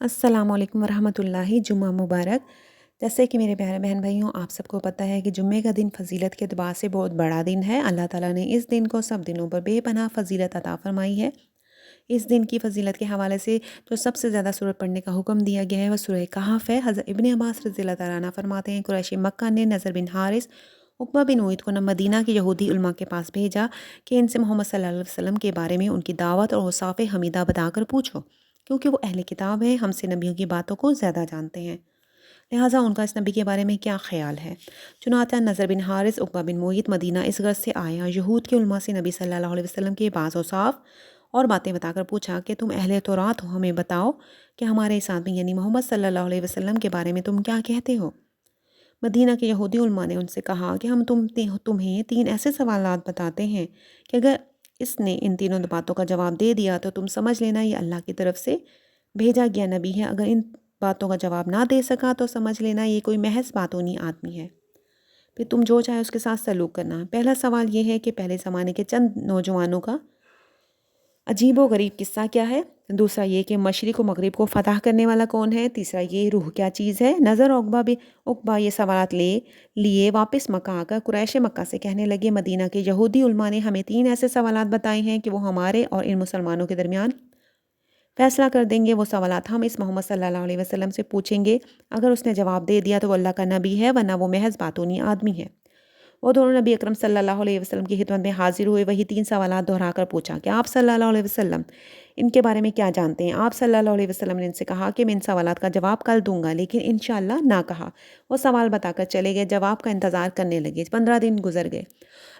السلام علیکم ورحمۃ اللہ، جمعہ مبارک۔ جیسے کہ میرے پیارے بہن بھائیوں، آپ سب کو پتہ ہے کہ جمعے کا دن فضیلت کے اعتبار سے بہت بڑا دن ہے۔ اللہ تعالیٰ نے اس دن کو سب دنوں پر بے پناہ فضیلت عطا فرمائی ہے۔ اس دن کی فضیلت کے حوالے سے جو سب سے زیادہ سورت پڑھنے کا حکم دیا گیا ہے وہ سورہ کہف ہے۔ حضرت ابن عباس رضی اللہ تعالیٰ عنہ فرماتے ہیں، قریش مکہ نے نضر بن حارث، عقبہ بن معیط کو مدینہ کے یہودی علماء کے پاس بھیجا کہ ان سے محمد صلی اللہ علیہ وسلم کے بارے میں ان کی دعوت اور اوصاف حمیدہ بتا کر پوچھو، کیونکہ وہ اہل کتاب ہیں، ہم سے نبیوں کی باتوں کو زیادہ جانتے ہیں، لہٰذا ان کا اس نبی کے بارے میں کیا خیال ہے۔ چنانچہ نضر بن حارث، عقبہ بن معیط مدینہ اس غرض سے آیا، یہود کے علماء سے نبی صلی اللہ علیہ وسلم کے بعض اوصاف اور باتیں بتا کر پوچھا کہ تم اہل تورات ہو، ہمیں بتاؤ کہ ہمارے اس آدمی یعنی محمد صلی اللہ علیہ وسلم کے بارے میں تم کیا کہتے ہو۔ مدینہ کے یہودی علماء نے ان سے کہا کہ ہم تمہیں 3 ایسے سوالات بتاتے ہیں کہ اگر اس نے ان تینوں باتوں کا جواب دے دیا تو تم سمجھ لینا یہ اللہ کی طرف سے بھیجا گیا نبی ہے، اگر ان باتوں کا جواب نہ دے سکا تو سمجھ لینا یہ کوئی محض باتونی آدمی ہے، پھر تم جو چاہے اس کے ساتھ سلوک کرنا۔ پہلا سوال یہ ہے کہ پہلے زمانے کے چند نوجوانوں کا عجیب و غریب قصہ کیا ہے؟ دوسرا یہ کہ مشرق و مغرب کو فتح کرنے والا کون ہے؟ تیسرا یہ روح کیا چیز ہے؟ نظر عقبہ یہ سوالات لیے واپس مکہ آ کر قریش مکہ سے کہنے لگے، مدینہ کے یہودی علماء نے ہمیں 3 ایسے سوالات بتائے ہیں کہ وہ ہمارے اور ان مسلمانوں کے درمیان فیصلہ کر دیں گے۔ وہ سوالات ہم اس محمد صلی اللہ علیہ وسلم سے پوچھیں گے، اگر اس نے جواب دے دیا تو وہ اللہ کا نبی ہے، ورنہ وہ محض باتونی آدمی ہے۔ وہ دونوں نبی اکرم صلی اللہ علیہ وسلم کی خدمت میں حاضر ہوئے، وہی 3 سوالات دہرا کر پوچھا کہ آپ صلی اللہ علیہ وسلم ان کے بارے میں کیا جانتے ہیں؟ آپ صلی اللہ علیہ وسلم نے ان سے کہا کہ میں ان سوالات کا جواب کل دوں گا، لیکن انشاءاللہ نہ کہا۔ وہ سوال بتا کر چلے گئے، جواب کا انتظار کرنے لگے۔ 15 دن گزر گئے،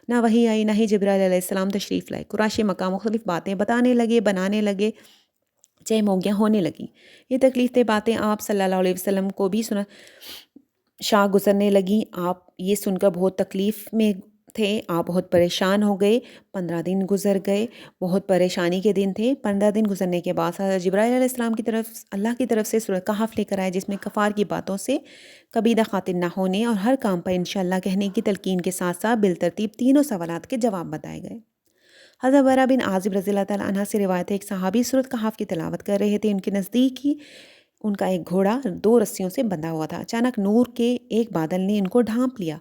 نہ وحی آئی، نہ ہی جبرائیل علیہ السلام تشریف لائے۔ قریش مکہ مختلف باتیں بتانے لگے، بنانے لگے، موگیاں ہونے لگیں۔ یہ تکلیف دہ باتیں آپ صلی اللہ علیہ وسلم کو بھی شاہ گزرنے لگیں۔ آپ یہ سن کر بہت تکلیف میں تھے، آپ بہت پریشان ہو گئے۔ 15 دن گزر گئے، بہت پریشانی کے دن تھے۔ 15 دن گزرنے کے بعد حضرت جبرائیل علیہ السلام کی طرف اللہ کی طرف سے سورہ کہف لے کر آئے، جس میں کفار کی باتوں سے کبیدہ خاطر نہ ہونے اور ہر کام پر انشاءاللہ کہنے کی تلقین کے ساتھ ساتھ بالترتیب تینوں سوالات کے جواب بتائے گئے۔ حضرت برا بن عازب رضی اللہ تعالیٰ عنہ سے روایت ہے، ایک صحابی سورۃ کہف کی تلاوت کر رہے تھے، ان کے نزدیک ہی ان کا ایک گھوڑا 2 رسیوں سے بندھا ہوا تھا۔ اچانک نور کے ایک بادل نے ان کو ڈھانپ لیا،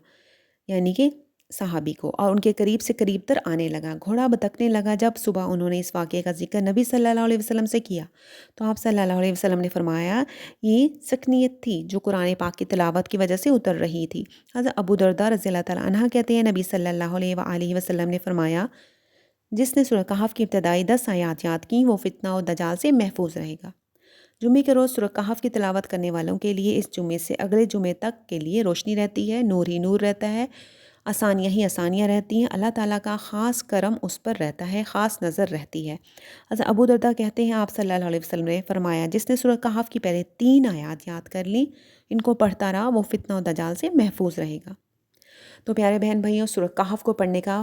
یعنی کہ صحابی کو، اور ان کے قریب سے قریب تر آنے لگا۔ گھوڑا بتکنے لگا۔ جب صبح انہوں نے اس واقعے کا ذکر نبی صلی اللہ علیہ وسلم سے کیا تو آپ صلی اللہ علیہ وسلم نے فرمایا، یہ سکنیت تھی جو قرآن پاک کی تلاوت کی وجہ سے اتر رہی تھی۔ حضرت ابو درداء رضی اللہ تعالیٰ عنہ کہتے ہیں، نبی صلی اللہ علیہ وآلہ وسلم نے فرمایا، جس نے سورہ کہف کی ابتدائی 10 آیات یاد کی وہ فتنہ و دجال سے محفوظ رہے گا۔ جمعے کے روز سورہ کہف کی تلاوت کرنے والوں کے لیے اس جمعے سے اگلے جمعے تک کے لیے روشنی رہتی ہے، نور ہی نور رہتا ہے، آسانیاں ہی آسانیاں رہتی ہیں، اللہ تعالیٰ کا خاص کرم اس پر رہتا ہے، خاص نظر رہتی ہے۔ حضرت ابو درداء کہتے ہیں، آپ صلی اللہ علیہ وسلم نے فرمایا، جس نے سورہ کہف کی پہلے 3 آیات یاد کر لیں، ان کو پڑھتا رہا، وہ فتنہ و دجال سے محفوظ رہے گا۔ تو پیارے بہن بھائیوں، سورہ کہف کو پڑھنے کا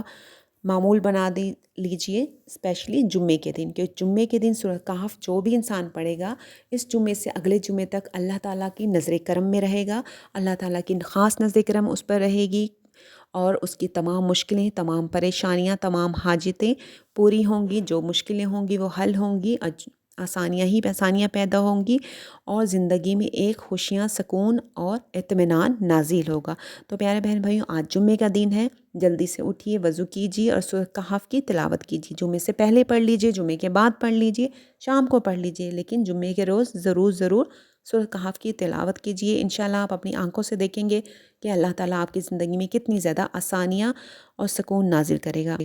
معمول بنا لیجئے، اسپیشلی جمعے کے دن، کہ جمعے کے دن سورہ کہف جو بھی انسان پڑھے گا، اس جمعے سے اگلے جمعے تک اللہ تعالیٰ کی نظر کرم میں رہے گا، اللہ تعالیٰ کی خاص نظر کرم اس پر رہے گی، اور اس کی تمام مشکلیں، تمام پریشانیاں، تمام حاجتیں پوری ہوں گی، جو مشکلیں ہوں گی وہ حل ہوں گی، آسانیاں پیدا ہوں گی، اور زندگی میں ایک خوشیاں، سکون اور اطمینان نازل ہوگا۔ تو پیارے بہن بھائیوں، آج جمعے کا دن ہے، جلدی سے اٹھیے، وضو کیجیے اور سورہ کہف کی تلاوت کیجیے۔ جمعے سے پہلے پڑھ لیجیے، جمعے کے بعد پڑھ لیجیے، شام کو پڑھ لیجیے، لیکن جمعے کے روز ضرور سورہ کہف کی تلاوت کیجیے۔ انشاءاللہ آپ اپنی آنکھوں سے دیکھیں گے کہ اللہ تعالیٰ آپ کی زندگی میں کتنی زیادہ آسانیاں اور سکون نازل کرے گا۔